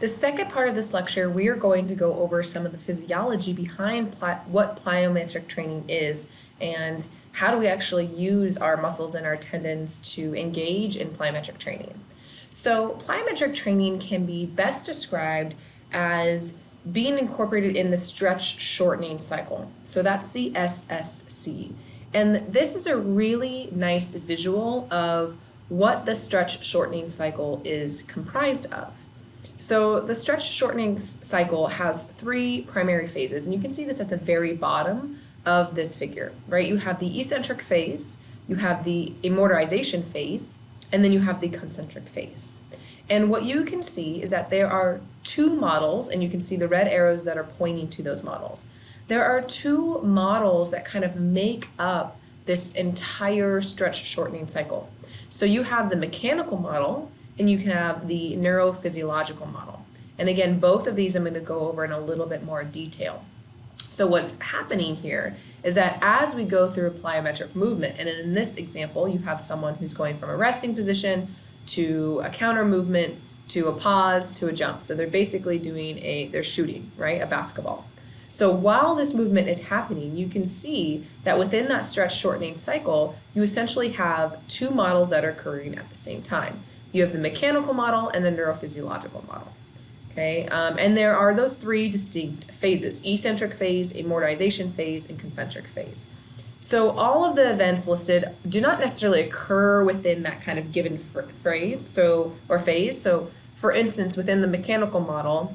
The second part of this lecture, we are going to go over some of the physiology behind what plyometric training is and how do we actually use our muscles and our tendons to engage in plyometric training. So plyometric training can be best described as being incorporated in the stretch-shortening cycle. So that's the SSC. And this is a really nice visual of what the stretch-shortening cycle is comprised of. So the stretch-shortening cycle has three primary phases, and you can see this at the very bottom of this figure, right? You have the eccentric phase, you have the amortization phase, and then you have the concentric phase. And what you can see is that there are two models, and you can see the red arrows that are pointing to those models. There are two models that kind of make up this entire stretch-shortening cycle. So you have the mechanical model, and you can have the neurophysiological model. And again, both of these I'm going to go over in a little bit more detail. So what's happening here is that as we go through a plyometric movement, and in this example, you have someone who's going from a resting position to a counter movement, to a pause, to a jump. So they're basically they're shooting, right, a basketball. So while this movement is happening, you can see that within that stretch shortening cycle, you essentially have two models that are occurring at the same time. You have the mechanical model and the neurophysiological model. Okay, and there are those three distinct phases: eccentric phase, amortization phase, and concentric phase. So all of the events listed do not necessarily occur within that kind of given phase. So for instance, within the mechanical model,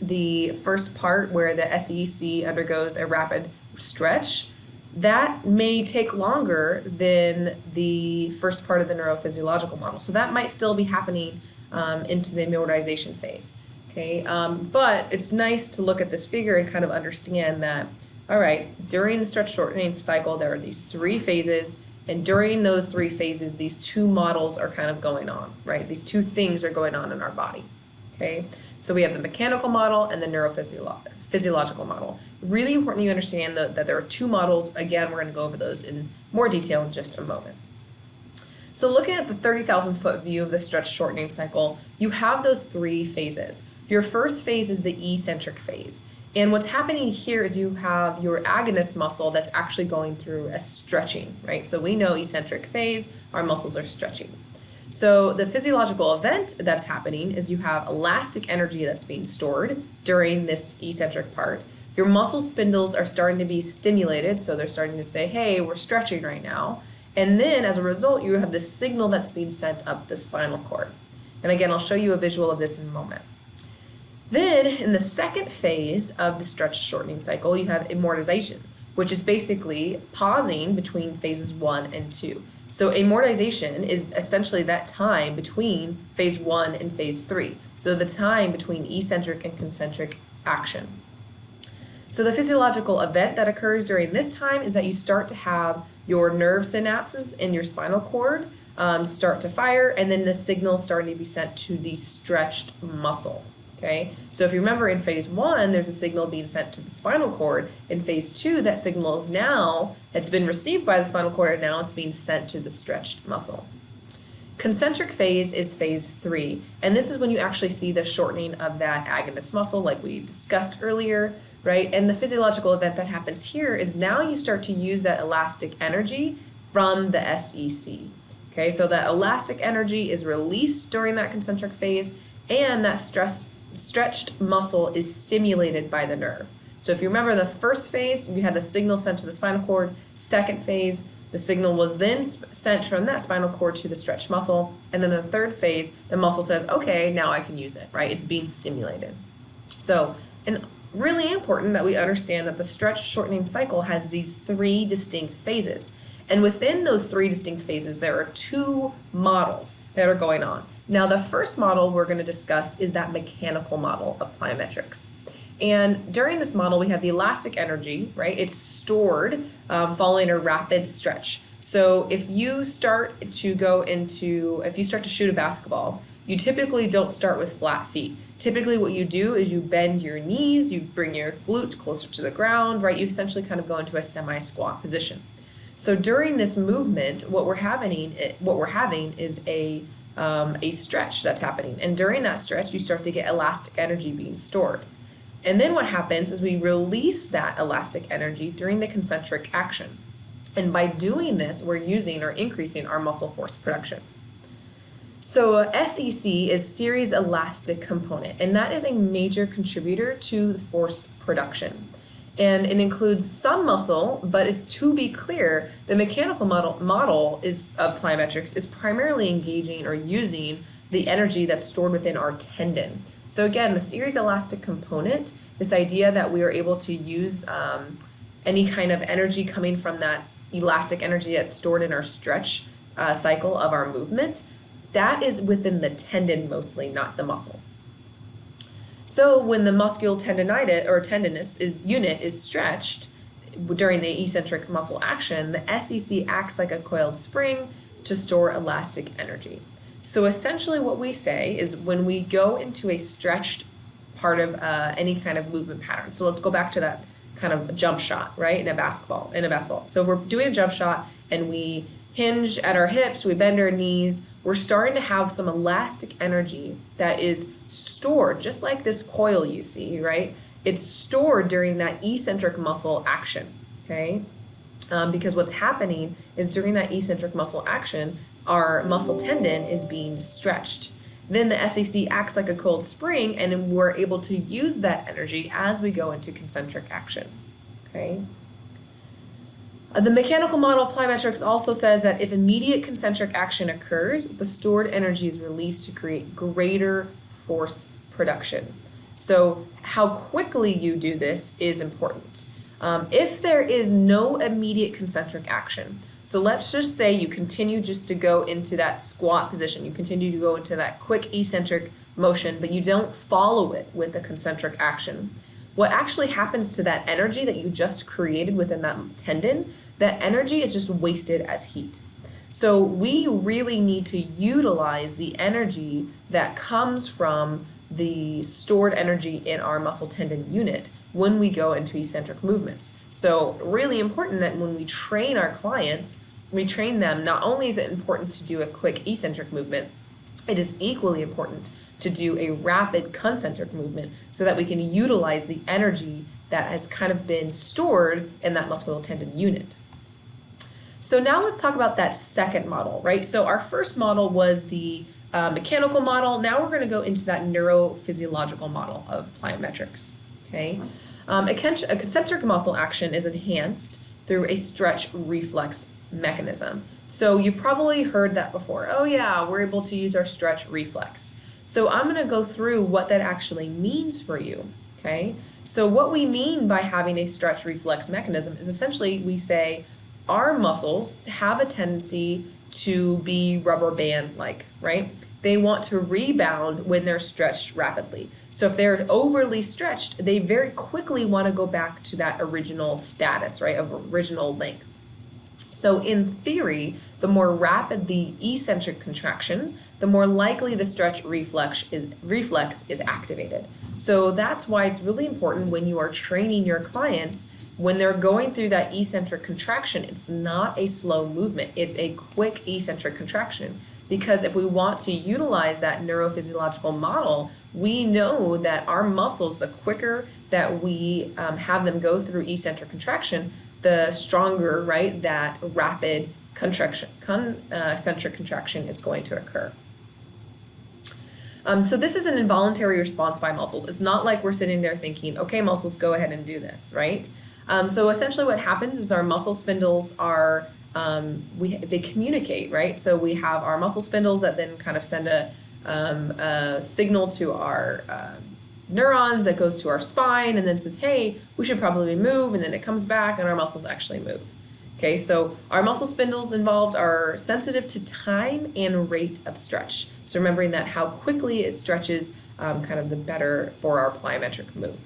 the first part where the SEC undergoes a rapid stretch, that may take longer than the first part of the neurophysiological model. So that might still be happening into the amortization phase. Okay, but it's nice to look at this figure and kind of understand that, all right, during the stretch shortening cycle, there are these three phases, and during those three phases, these two models are kind of going on, right? These two things are going on in our body. Okay, so we have the mechanical model and the neurophysiological model. Really important you understand that there are two models. Again, we're going to go over those in more detail in just a moment. So looking at the 30,000 foot view of the stretch shortening cycle, you have those three phases. Your first phase is the eccentric phase. And what's happening here is you have your agonist muscle that's actually going through a stretching, right? So we know eccentric phase, our muscles are stretching. So the physiological event that's happening is you have elastic energy that's being stored during this eccentric part. Your muscle spindles are starting to be stimulated, so they're starting to say, hey, we're stretching right now. And then as a result, you have this signal that's being sent up the spinal cord. And again, I'll show you a visual of this in a moment. Then in the second phase of the stretch shortening cycle, you have amortization, which is basically pausing between phases 1 and 2. So amortization is essentially that time between phase 1 and phase 3. So the time between eccentric and concentric action. So the physiological event that occurs during this time is that you start to have your nerve synapses in your spinal cord start to fire, and then the signal starting to be sent to the stretched muscle. Okay, so if you remember in phase 1, there's a signal being sent to the spinal cord. In phase 2, that signal is now, it's been received by the spinal cord, and now it's being sent to the stretched muscle. Concentric phase is phase 3, and this is when you actually see the shortening of that agonist muscle like we discussed earlier, right? And the physiological event that happens here is now you start to use that elastic energy from the SEC. Okay, so that elastic energy is released during that concentric phase, and that stretched muscle is stimulated by the nerve. So if you remember the first phase, you had the signal sent to the spinal cord. Second phase, the signal was then sent from that spinal cord to the stretched muscle. And then the third phase, the muscle says, okay, now I can use it, right? It's being stimulated. So, and really important that we understand that the stretch shortening cycle has these three distinct phases. And within those three distinct phases, there are two models that are going on. Now, the first model we're going to discuss is that mechanical model of plyometrics. And during this model, we have the elastic energy, right? It's stored following a rapid stretch. So if you start to shoot a basketball, you typically don't start with flat feet. Typically what you do is you bend your knees, you bring your glutes closer to the ground, right? You essentially kind of go into a semi-squat position. So during this movement, what we're having is a a stretch that's happening. And during that stretch, you start to get elastic energy being stored. And then what happens is we release that elastic energy during the concentric action. And by doing this, we're using or increasing our muscle force production. So SEC is series elastic component, and that is a major contributor to force production. And it includes some muscle, but it's to be clear, the mechanical model of plyometrics is primarily engaging or using the energy that's stored within our tendon. So again, the series elastic component, this idea that we are able to use any kind of energy coming from that elastic energy that's stored in our stretch cycle of our movement, that is within the tendon mostly, not the muscle. So when the musculotendinitis or tendinous unit is stretched during the eccentric muscle action, the SEC acts like a coiled spring to store elastic energy. So essentially what we say is when we go into a stretched part of any kind of movement pattern. So let's go back to that kind of jump shot, right, in a basketball. So if we're doing a jump shot and we hinge at our hips, we bend our knees, we're starting to have some elastic energy that is stored, just like this coil you see, right? It's stored during that eccentric muscle action, okay? Because what's happening is during that eccentric muscle action, our muscle tendon is being stretched. Then the SEC acts like a coiled spring, and we're able to use that energy as we go into concentric action, okay? The mechanical model of plyometrics also says that if immediate concentric action occurs, the stored energy is released to create greater force production. So how quickly you do this is important. If there is no immediate concentric action, so let's just say you continue just to go into that squat position, you continue to go into that quick eccentric motion, but you don't follow it with a concentric action. What actually happens to that energy that you just created within that tendon, that energy is just wasted as heat. So we really need to utilize the energy that comes from the stored energy in our muscle tendon unit when we go into eccentric movements. So really important that when we train our clients, we train them, not only is it important to do a quick eccentric movement, it is equally important to do a rapid concentric movement so that we can utilize the energy that has kind of been stored in that musculotendon unit. So now let's talk about that second model, right? So our first model was the mechanical model. Now we're going to go into that neurophysiological model of plyometrics, okay? A concentric muscle action is enhanced through a stretch reflex mechanism. So you've probably heard that before. Oh yeah, we're able to use our stretch reflex. So I'm going to go through what that actually means for you, okay? So what we mean by having a stretch reflex mechanism is essentially we say our muscles have a tendency to be rubber band-like, right? They want to rebound when they're stretched rapidly. So if they're overly stretched, they very quickly want to go back to that original status, right, of original length. So in theory, the more rapid the eccentric contraction, the more likely the stretch reflex is activated. So that's why it's really important when you are training your clients, when they're going through that eccentric contraction, it's not a slow movement, it's a quick eccentric contraction. Because if we want to utilize that neurophysiological model, we know that our muscles, the quicker that we have them go through eccentric contraction, the stronger, right, that rapid concentric contraction is going to occur. So this is an involuntary response by muscles. It's not like we're sitting there thinking, okay, muscles, go ahead and do this, right? So essentially what happens is our muscle spindles are, they communicate, right? So we have our muscle spindles that then kind of send a signal to our neurons that goes to our spine and then says, hey, we should probably move, and then it comes back and our muscles actually move. Okay, so our muscle spindles involved are sensitive to time and rate of stretch. So remembering that how quickly it stretches, kind of the better for our plyometric move.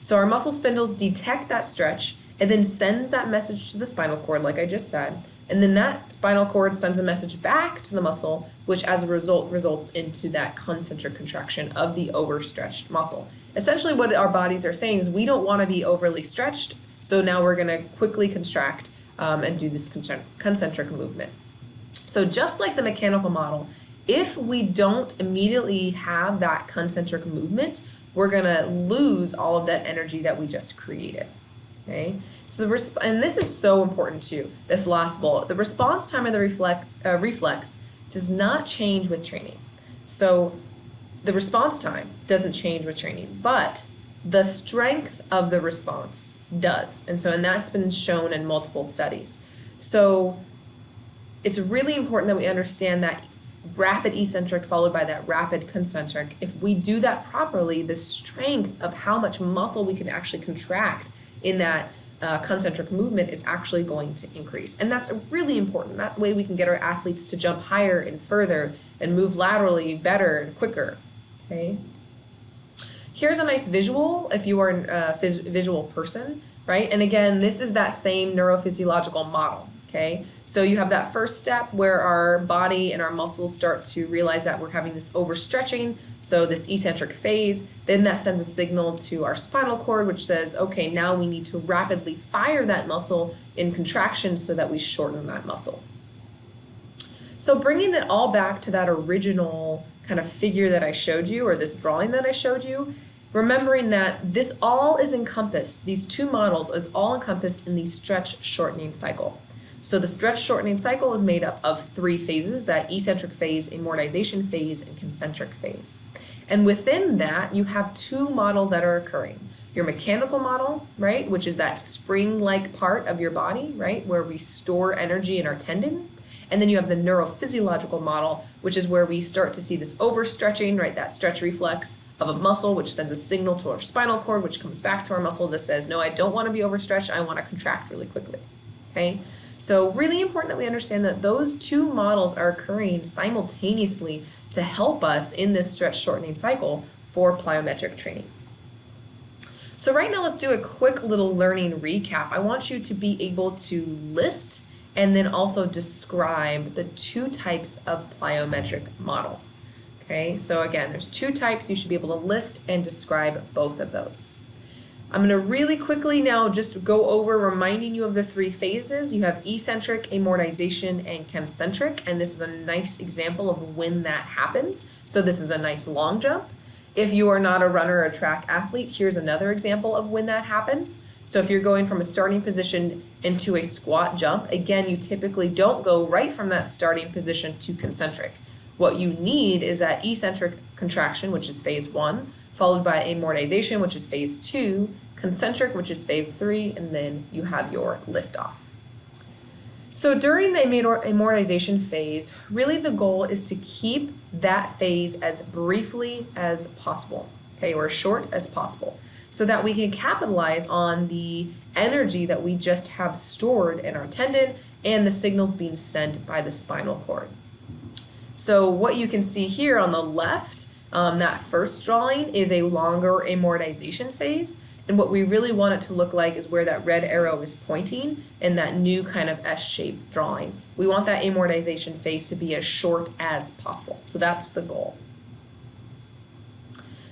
So our muscle spindles detect that stretch and then sends that message to the spinal cord, like I just said, and then that spinal cord sends a message back to the muscle, which as a result results into that concentric contraction of the overstretched muscle. Essentially what our bodies are saying is we don't want to be overly stretched, so now we're going to quickly contract and do this concentric movement. So just like the mechanical model, If we don't immediately have that concentric movement, we're gonna lose all of that energy that we just created. Okay, so and this is so important too, this last bullet. The response time of the reflex does not change with training. So the response time doesn't change with training, but the strength of the response does. And that's been shown in multiple studies. So it's really important that we understand that rapid eccentric followed by that rapid concentric. If we do that properly, the strength of how much muscle we can actually contract in that concentric movement is actually going to increase. And that's really important. That way we can get our athletes to jump higher and further and move laterally better and quicker. Okay. Here's a nice visual if you are a visual person, right? And again, this is that same neurophysiological model. Okay, so you have that first step where our body and our muscles start to realize that we're having this overstretching, so this eccentric phase. Then that sends a signal to our spinal cord, which says, okay, now we need to rapidly fire that muscle in contraction so that we shorten that muscle. So bringing it all back to that original kind of figure that I showed you, or this drawing that I showed you, remembering that this all is encompassed, these two models is all encompassed in the stretch-shortening cycle. So the stretch-shortening cycle is made up of three phases, that eccentric phase, amortization phase, and concentric phase. And within that, you have two models that are occurring. Your mechanical model, right, which is that spring-like part of your body, right, where we store energy in our tendon. And then you have the neurophysiological model, which is where we start to see this overstretching, right, that stretch reflex of a muscle, which sends a signal to our spinal cord, which comes back to our muscle that says, no, I don't want to be overstretched, I want to contract really quickly, okay? So really important that we understand that those two models are occurring simultaneously to help us in this stretch shortening cycle for plyometric training. So right now let's do a quick little learning recap. I want you to be able to list and then also describe the two types of plyometric models. Okay, so again, there's two types. You should be able to list and describe both of those. I'm going to really quickly now just go over reminding you of the three phases. You have eccentric, amortization, and concentric, and this is a nice example of when that happens. So this is a nice long jump. If you are not a runner or a track athlete, here's another example of when that happens. So if you're going from a starting position into a squat jump, again, you typically don't go right from that starting position to concentric. What you need is that eccentric contraction, which is phase 1, followed by amortization, which is phase 2, concentric, which is phase 3, and then you have your liftoff. So during the amortization phase, really the goal is to keep that phase as briefly as possible, okay, or as short as possible, so that we can capitalize on the energy that we just have stored in our tendon and the signals being sent by the spinal cord. So what you can see here on the left, that first drawing is a longer amortization phase, and what we really want it to look like is where that red arrow is pointing in that new kind of S-shaped drawing. We want that amortization phase to be as short as possible. So that's the goal.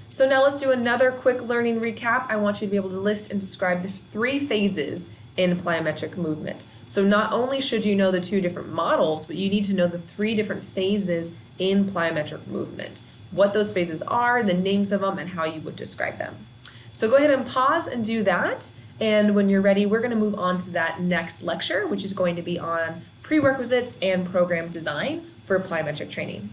So now let's do another quick learning recap. I want you to be able to list and describe the three phases in plyometric movement. So not only should you know the two different models, but you need to know the three different phases in plyometric movement, what those phases are, the names of them, and how you would describe them. So go ahead and pause and do that. And when you're ready, we're going to move on to that next lecture, which is going to be on prerequisites and program design for plyometric training.